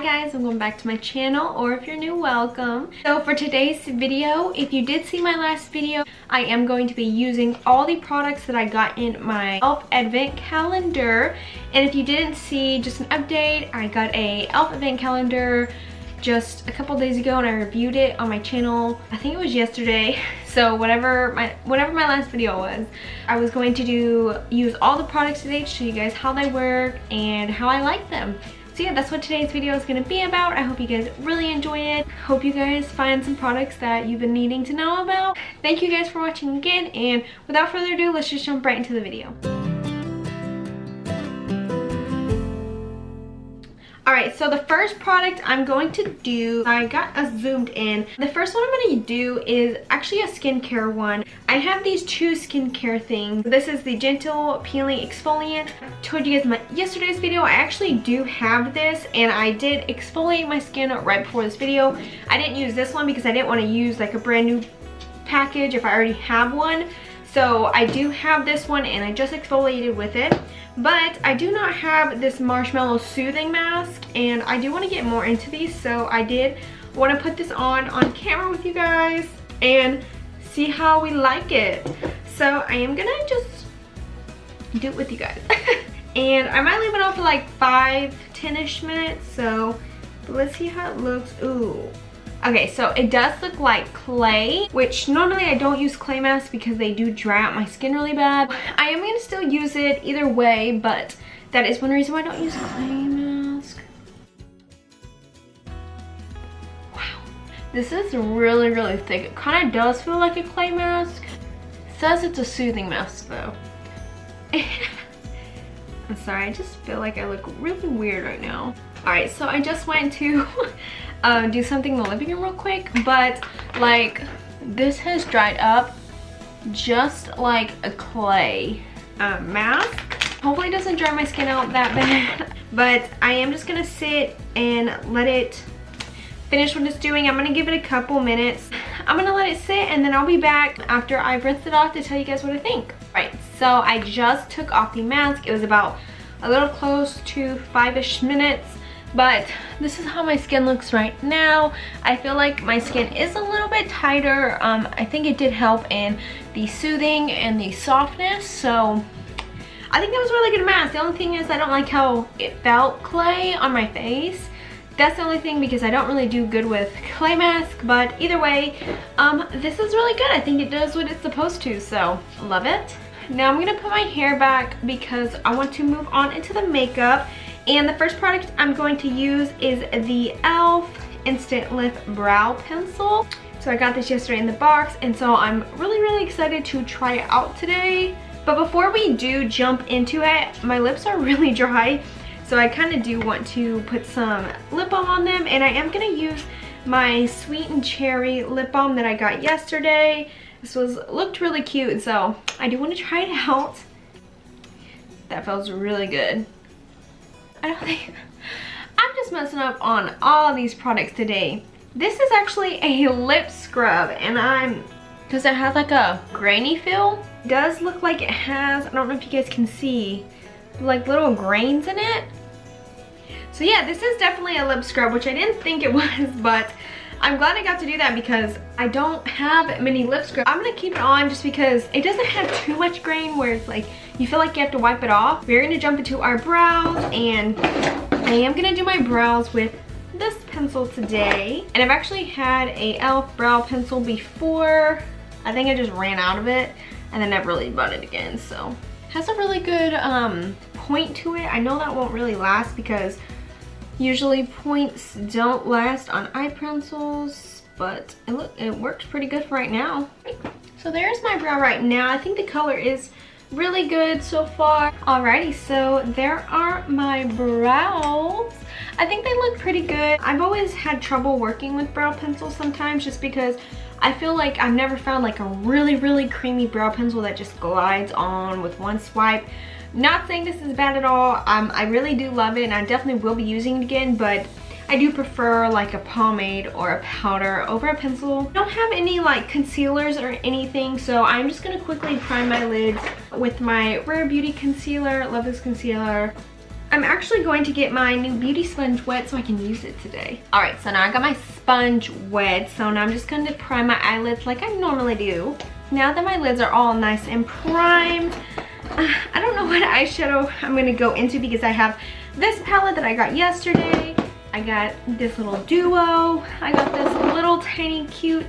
Hi guys, welcome back to my channel, or if you're new, welcome. So for today's video, if you did see my last video, I am going to be using all the products that I got in my elf advent calendar. And if you didn't see, just an update, I got a elf advent calendar just a couple days ago and I reviewed it on my channel. I think it was yesterday. So whatever my last video was, I was going to use all the products today to show you guys how they work and how I like them. So yeah, that's what today's video is going to be about. I hope you guys really enjoy it. Hope you guys find some products that you've been needing to know about. Thank you guys for watching again, and without further ado, let's just jump right into the video. Alright, so the first product I'm going to do, I got a zoomed in. The first one I'm going to do is actually a skincare one. I have these two skincare things. This is the Gentle Peeling Exfoliant. I told you guys in my yesterday's video, I actually do have this, and I did exfoliate my skin right before this video. I didn't use this one because I didn't want to use like a brand new package if I already have one. So I do have this one and I just exfoliated with it. But I do not have this Marshmallow soothing mask, and I do want to get more into these, so I did want to put this on camera with you guys and see how we like it. So I am gonna just do it with you guys. And I might leave it on for like 5-10ish minutes, so let's see how it looks. Ooh. Okay, so it does look like clay, which normally I don't use clay masks because they do dry out my skin really bad. I am going to still use it either way, but that is one reason why I don't use a clay mask. Wow, this is really, really thick. It kind of does feel like a clay mask. It says it's a soothing mask though. I'm sorry, I just feel like I look really weird right now. Alright, so I just went to do something in the living room real quick, but like this has dried up just like a clay mask. Hopefully it doesn't dry my skin out that bad, but I am just gonna sit and let it finish what it's doing. I'm gonna give it a couple minutes. I'm gonna let it sit, and then I'll be back after I've rinsed it off to tell you guys what I think. Alright, so I just took off the mask. It was about a little close to 5-ish minutes. But this is how my skin looks right now. I feel like my skin is a little bit tighter. I think it did help in the soothing and the softness. So I think that was a really good mask. The only thing is I don't like how it felt clay on my face. That's the only thing, because I don't really do good with clay mask. But either way, this is really good. I think it does what it's supposed to, so love it. Now I'm gonna put my hair back because I want to move on into the makeup. And the first product I'm going to use is the e.l.f. Instant Lift Brow Pencil. So I got this yesterday in the box, and so I'm really excited to try it out today. But before we do jump into it, my lips are really dry, so I kind of do want to put some lip balm on them, and I am going to use my Sweet and Cherry lip balm that I got yesterday. This looked really cute, so I do want to try it out. That feels really good. I don't think, I'm just messing up on all of these products today. This is actually a lip scrub, and because it has like a grainy feel. It does look like it has, I don't know if you guys can see, like little grains in it. So yeah, this is definitely a lip scrub, which I didn't think it was, but I'm glad I got to do that because I don't have many lip scrubs. I'm gonna keep it on just because it doesn't have too much grain where it's like you feel like you have to wipe it off. We're gonna jump into our brows, and I am gonna do my brows with this pencil today. And I've actually had a e.l.f. brow pencil before. I think I just ran out of it and then never really bought it again. So it has a really good point to it. I know that won't really last because usually points don't last on eye pencils, but it works pretty good for right now. So there's my brow right now. I think the color is really good so far. Alrighty, so there are my brows. I think they look pretty good. I've always had trouble working with brow pencils sometimes just because I feel like I've never found like a really creamy brow pencil that just glides on with one swipe. Not saying this is bad at all. I really do love it, and I definitely will be using it again, but I do prefer like a pomade or a powder over a pencil. I don't have any like concealers or anything, so I'm just gonna quickly prime my lids with my Rare Beauty concealer. Love this concealer. I'm actually going to get my new beauty sponge wet so I can use it today. All right, so now I got my sponge wet, so now I'm just going to prime my eyelids like I normally do. Now that my lids are all nice and primed, I don't know what eyeshadow I'm going to go into because I have this palette that I got yesterday. I got this little duo. I got this little tiny cute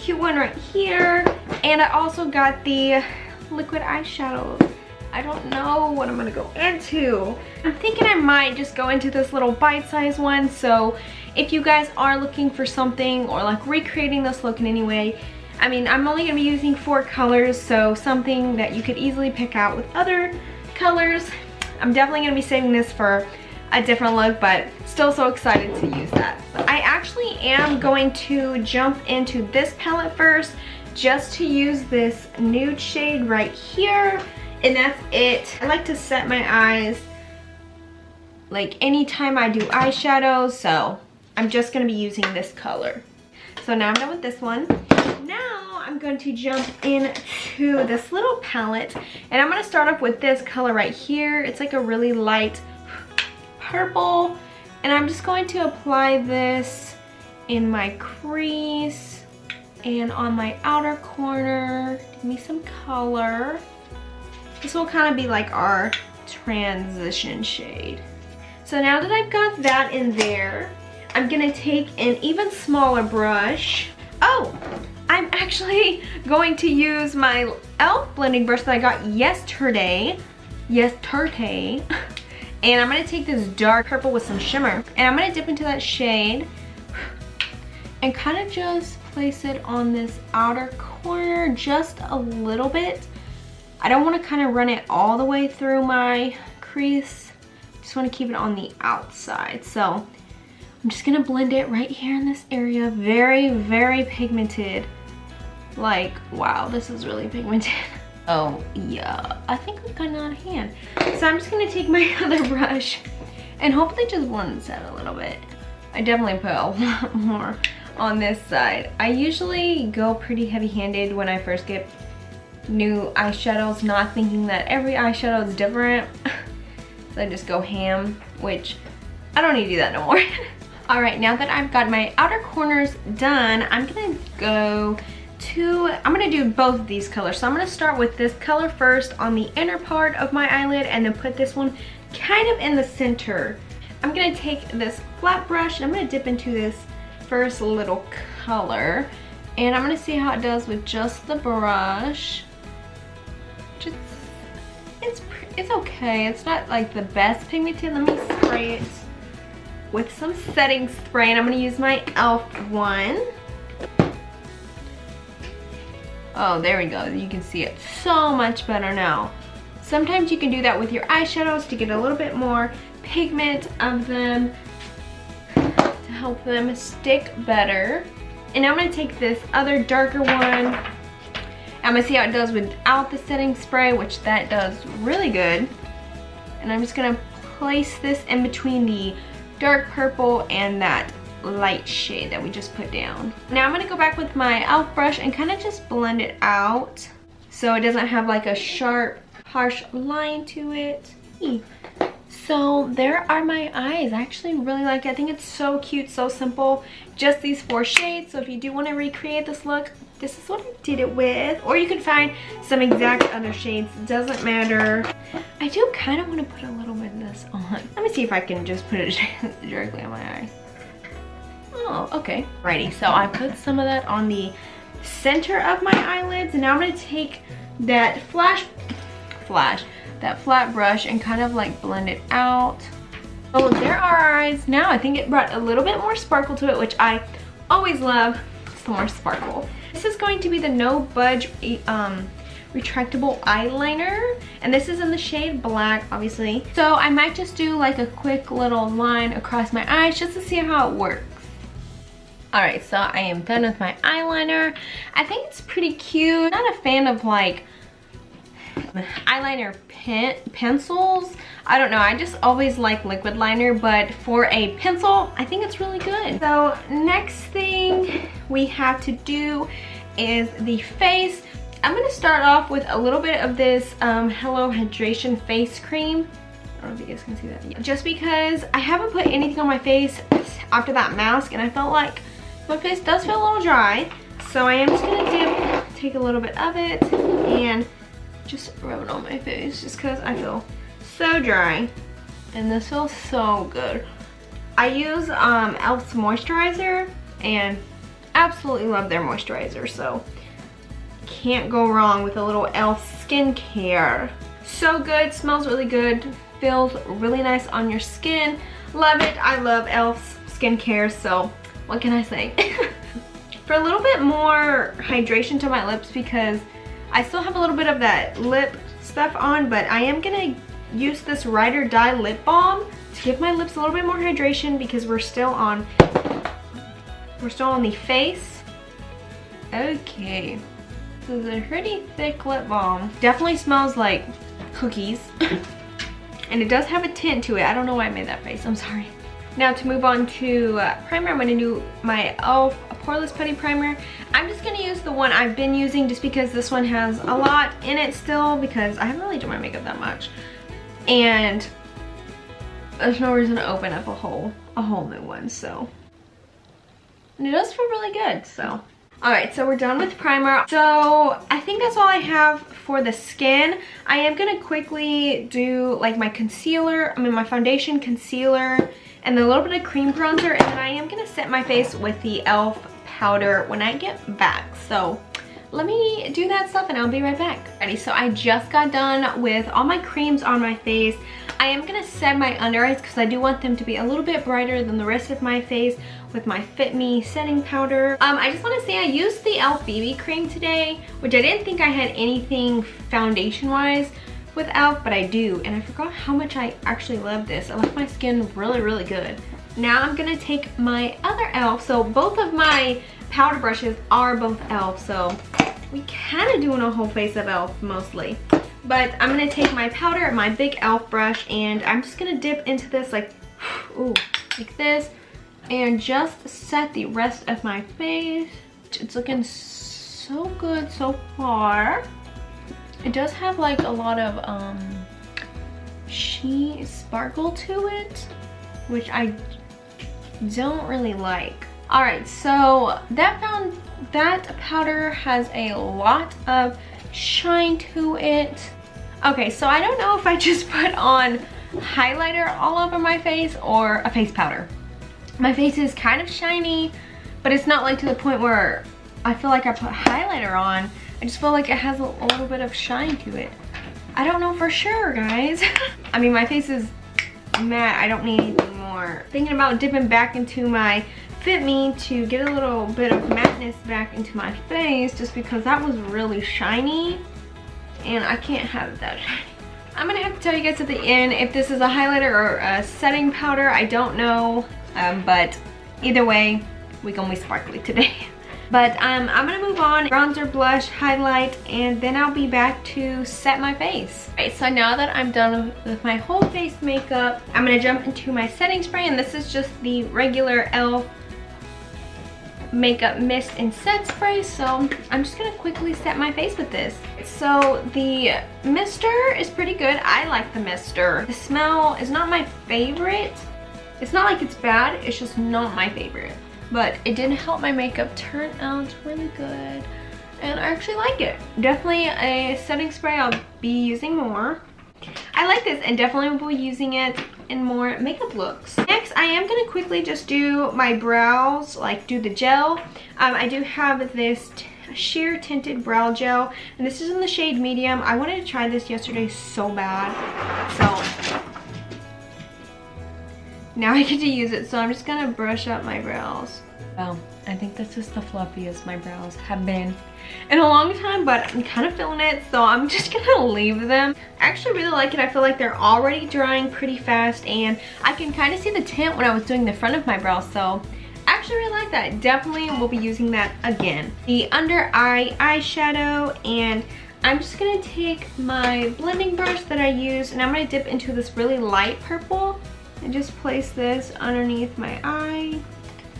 one right here. And I also got the liquid eyeshadow. I don't know what I'm gonna go into. I'm thinking I might just go into this little bite-sized one. So if you guys are looking for something or like recreating this look in any way, I mean, I'm only gonna be using 4 colors, so something that you could easily pick out with other colors. I'm definitely gonna be saving this for a different look, but still so excited to use that. I actually am going to jump into this palette first, just to use this nude shade right here, and that's it. I like to set my eyes like anytime I do eyeshadow, so I'm just gonna be using this color. So now I'm done with this one. Now I'm going to jump into this little palette, and I'm gonna start off with this color right here. It's like a really light purple, and I'm just going to apply this in my crease and on my outer corner. Give me some color. This will kind of be like our transition shade. So now that I've got that in there, I'm gonna take an even smaller brush. Oh, I'm actually going to use my e.l.f. blending brush that I got yesterday. And I'm gonna take this dark purple with some shimmer, and I'm gonna dip into that shade and kind of just place it on this outer corner just a little bit. I don't want to kind of run it all the way through my crease. Just want to keep it on the outside. So I'm just gonna blend it right here in this area. Very, very pigmented. Like, wow, this is really pigmented. Oh yeah, I think we've gotten out of hand. So I'm just gonna take my other brush and hopefully just blend this out a little bit. I definitely put a lot more on this side. I usually go pretty heavy-handed when I first get new eyeshadows, not thinking that every eyeshadow is different. So I just go ham, which I don't need to do that no more. All right, now that I've got my outer corners done, I'm gonna do both of these colors. So I'm gonna start with this color first on the inner part of my eyelid, and then put this one kind of in the center. I'm gonna take this flat brush and I'm gonna dip into this first little color, and I'm gonna see how it does with just the brush. It's okay. It's not like the best pigmented. Let me spray it with some setting spray, and I'm gonna use my e.l.f. one. Oh, there we go. You can see it so much better now. Sometimes you can do that with your eyeshadows to get a little bit more pigment of them to help them stick better. And I'm gonna take this other darker one. I'm gonna see how it does without the setting spray, which that does really good. And I'm just gonna place this in between the dark purple and that light shade that we just put down. Now I'm gonna go back with my e.l.f. brush and kind of just blend it out so it doesn't have like a sharp, harsh line to it. So there are my eyes. I actually really like it. I think it's so cute, so simple. Just these 4 shades. So if you do want to recreate this look, this is what I did it with. Or you can find some exact other shades. It doesn't matter. I do kind of want to put a little bit of this on. Let me see if I can just put it directly on my eye. Oh, okay. Alrighty, so I put some of that on the center of my eyelids, and now I'm gonna take that that flat brush and kind of like blend it out. Oh, there are our eyes. Now I think it brought a little bit more sparkle to it, which I always love some more sparkle. This is going to be the No Budge retractable eyeliner, and this is in the shade black, obviously. So I might just do like a quick little line across my eyes just to see how it works. Alright, so I am done with my eyeliner. I think it's pretty cute. Not a fan of like eyeliner pencils. I don't know, I just always like liquid liner, but for a pencil, I think it's really good. So next thing we have to do is the face. I'm gonna start off with a little bit of this Hello Hydration face cream. I don't know if you guys can see that. Just because I haven't put anything on my face after that mask, and I felt like my face does feel a little dry. So I am just gonna take a little bit of it and just rub it on my face just because I feel so dry. And this feels so good. I use Elf's moisturizer and absolutely love their moisturizer. So can't go wrong with a little Elf skincare. So good, smells really good, feels really nice on your skin. Love it. I love Elf's skincare, so what can I say? For a little bit more hydration to my lips, because I still have a little bit of that lip stuff on, but I am gonna use this Ride or Die lip balm to give my lips a little bit more hydration, because we're still on the face. Okay, this is a pretty thick lip balm. Definitely smells like cookies. And it does have a tint to it. I don't know why I made that face, I'm sorry. Now to move on to primer, I'm gonna do my e.l.f. Poreless Putty Primer. I'm just gonna use the one I've been using just because this one has a lot in it still, because I haven't really done my makeup that much. And there's no reason to open up a whole new one, so. And it does feel really good, so. Alright, so we're done with primer. So I think that's all I have for the skin. I am gonna quickly do like my concealer, my foundation, concealer, and then a little bit of cream bronzer, and then I am gonna set my face with the e.l.f. powder when I get back. So let me do that stuff and I'll be right back. Alrighty, so I just got done with all my creams on my face. I am gonna set my under eyes because I do want them to be a little bit brighter than the rest of my face with my Fit Me setting powder. I just want to say I used the e.l.f. BB cream today, which I didn't think I had anything foundation wise with e.l.f., but I do, and I forgot how much I actually love this. I left my skin really, really good. Now I'm gonna take my other e.l.f. So both of my powder brushes are both e.l.f., so we kind of doing a whole face of e.l.f. mostly. But I'm gonna take my powder, my big e.l.f. brush, and I'm just gonna dip into this like, ooh, like this, and just set the rest of my face. It's looking so good so far. It does have like a lot of sheen, sparkle to it, which I don't really like. All right, so that powder has a lot of shine to it. Okay, so I don't know if I just put on highlighter all over my face or a face powder. My face is kind of shiny, but it's not like to the point where I feel like I put highlighter on. I just feel like it has a little bit of shine to it. I don't know for sure, guys. I mean, my face is matte. I don't need anything more. Thinking about dipping back into my Fit Me to get a little bit of matteness back into my face, just because that was really shiny and I can't have it that shiny. I'm gonna have to tell you guys at the end if this is a highlighter or a setting powder. I don't know, but either way, we're gonna be sparkly today. But I'm gonna move on, bronzer, blush, highlight, and then I'll be back to set my face. Alright, so now that I'm done with my whole face makeup, I'm gonna jump into my setting spray, and this is just the regular e.l.f. makeup mist and set spray. So I'm just gonna quickly set my face with this. So the mister is pretty good. I like the mister. The smell is not my favorite. It's not like it's bad, it's just not my favorite. But it did help my makeup turn out really good, and I actually like it. Definitely a setting spray I'll be using more. I like this and definitely will be using it in more makeup looks. Next, I am gonna quickly just do my brows, like do the gel. I do have this sheer tinted brow gel, and this is in the shade medium. I wanted to try this yesterday so bad, so now I get to use it. So I'm just gonna brush up my brows. Well, I think this is the fluffiest my brows have been in a long time, but I'm kind of feeling it, so I'm just gonna leave them. I actually really like it. I feel like they're already drying pretty fast, and I can kind of see the tint when I was doing the front of my brows, so I actually really like that. Definitely will be using that again. The under eye eyeshadow, and I'm just gonna take my blending brush that I use, and I'm gonna dip into this really light purple and just place this underneath my eye.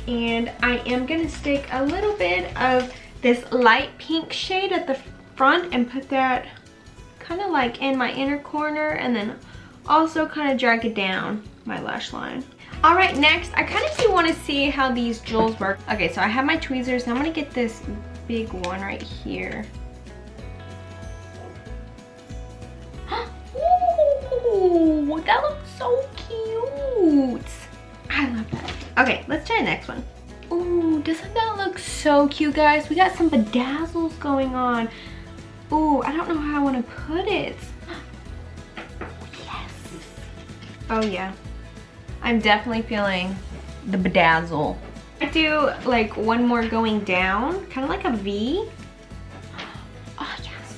And I am gonna stick a little bit of this light pink shade at the front and put that kind of like in my inner corner and then also kind of drag it down my lash line. All right, next, I kind of do want to see how these jewels work. Okay, so I have my tweezers, and I'm gonna get this big one right here. Ooh, that looks so cute. I love that. Okay, let's try the next one. Ooh, doesn't that look so cute, guys? We got some bedazzles going on. Ooh, I don't know how I want to put it. Yes. Oh yeah. I'm definitely feeling the bedazzle. I do like one more going down, kind of like a V. Oh yes.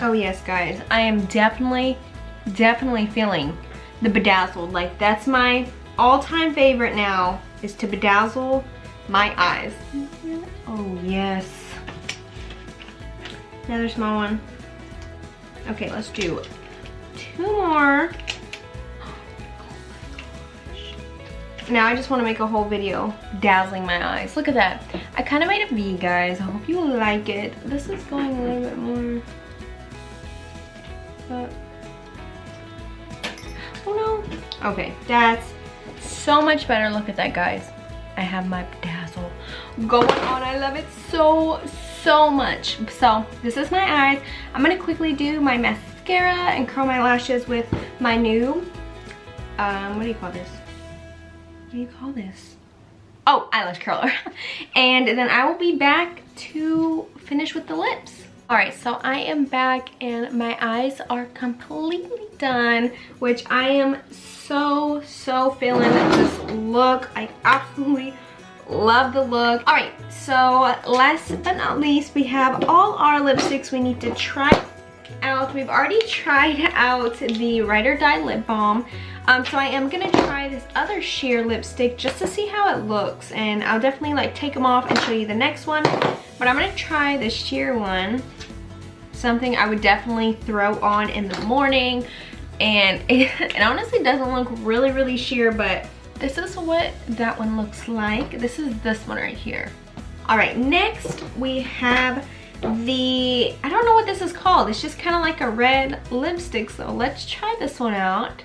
Oh yes, guys. I am definitely feeling the bedazzle. Like that's my all-time favorite now, is to bedazzle my eyes. Oh yes. Another small one. Okay, let's do 2 more. Now I just want to make a whole video dazzling my eyes. Look at that. I kind of made a V, guys. I hope you like it. This is going a little bit more. But oh no. Okay, that's so much better. Look at that, guys. I have my bedazzle going on. I love it so much. So this is my eyes. I'm gonna quickly do my mascara and curl my lashes with my new what do you call this? What do you call this? Oh, eyelash curler. And then I will be back to finish with the lips. All right, so I am back and my eyes are completely done, which I am so feeling this look. I absolutely love the look. All right, so last but not least, we have all our lipsticks we need to try out. We've already tried out the Ride or Die lip balm. So I am gonna try this other sheer lipstick just to see how it looks, and I'll definitely like take them off and show you the next one. But I'm gonna try the sheer one, something I would definitely throw on in the morning. And it honestly doesn't look really sheer, but this is what that one looks like. This is this one right here. All right, next we have the, I don't know what this is called. It's just kind of like a red lipstick, so let's try this one out.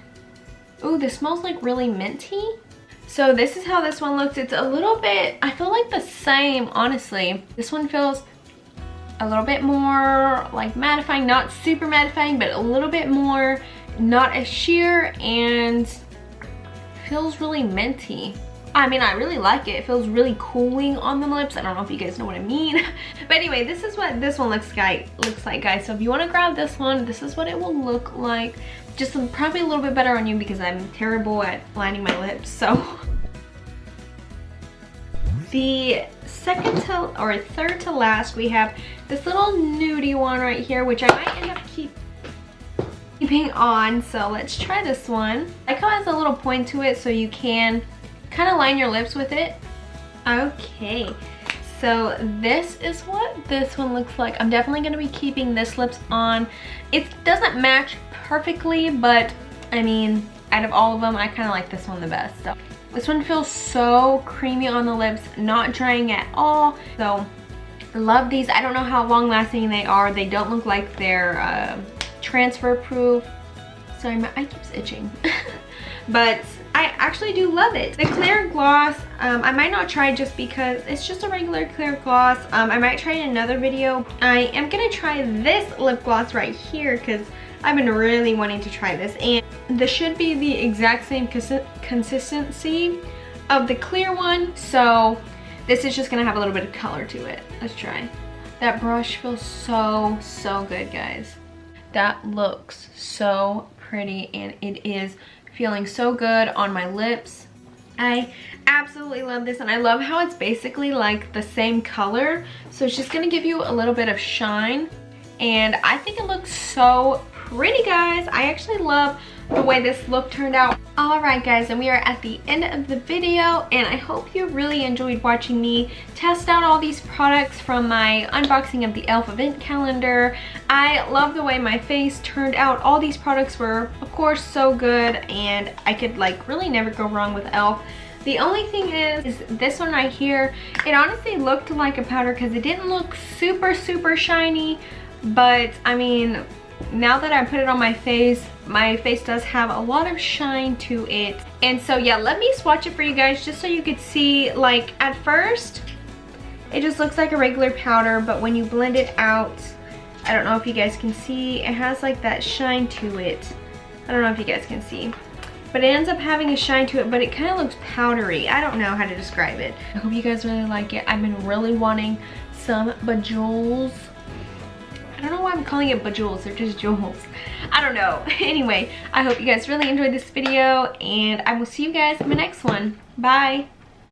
Ooh, this smells like really minty. So this is how this one looks. It's a little bit, I feel like the same, honestly. This one feels a little bit more like mattifying, not super mattifying, but a little bit more, not as sheer, and feels really minty. I mean, I really like it. It feels really cooling on the lips. I don't know if you guys know what I mean. But anyway, this is what this one looks like, guys. So if you want to grab this one, this is what it will look like. Just probably a little bit better on you because I'm terrible at lining my lips. So the second to, or third to last, we have this little nudie one right here, which I might end up keeping on. So let's try this one. I like how it has a little point to it, so you can kind of line your lips with it. Okay, so this is what this one looks like. I'm definitely going to be keeping this lips on. It doesn't match perfectly, but I mean, out of all of them, I kind of like this one the best. So this one feels so creamy on the lips, not drying at all. So I love these. I don't know how long lasting they are. They don't look like they're transfer proof. Sorry, my eye keeps itching. But I actually do love it. The clear gloss, I might not try just because it's just a regular clear gloss. I might try in another video. I am gonna try this lip gloss right here because I've been really wanting to try this, and this should be the exact same consistency of the clear one. So this is just gonna have a little bit of color to it. Let's try. That brush feels so good, guys. That looks so pretty, and it is feeling so good on my lips. I absolutely love this, and I love how it's basically like the same color, so it's just gonna give you a little bit of shine, and I think it looks so pretty, guys. I actually love the way this look turned out. All right, guys, and we are at the end of the video, and I hope you really enjoyed watching me test out all these products from my unboxing of the e.l.f. event calendar. I love the way my face turned out. All these products were, of course, so good, and I could like really never go wrong with e.l.f. The only thing is this one right here. It honestly looked like a powder because it didn't look super shiny, but I mean, now that I put it on my face does have a lot of shine to it. And so yeah, let me swatch it for you guys just so you could see. Like at first it just looks like a regular powder, but when you blend it out, I don't know if you guys can see, it has like that shine to it. I don't know if you guys can see, but it ends up having a shine to it, but it kind of looks powdery. I don't know how to describe it. I hope you guys really like it. I've been really wanting some bejewels. I don't know why I'm calling it bejewels, they're just jewels. I don't know. Anyway, I hope you guys really enjoyed this video, and I will see you guys in my next one. Bye.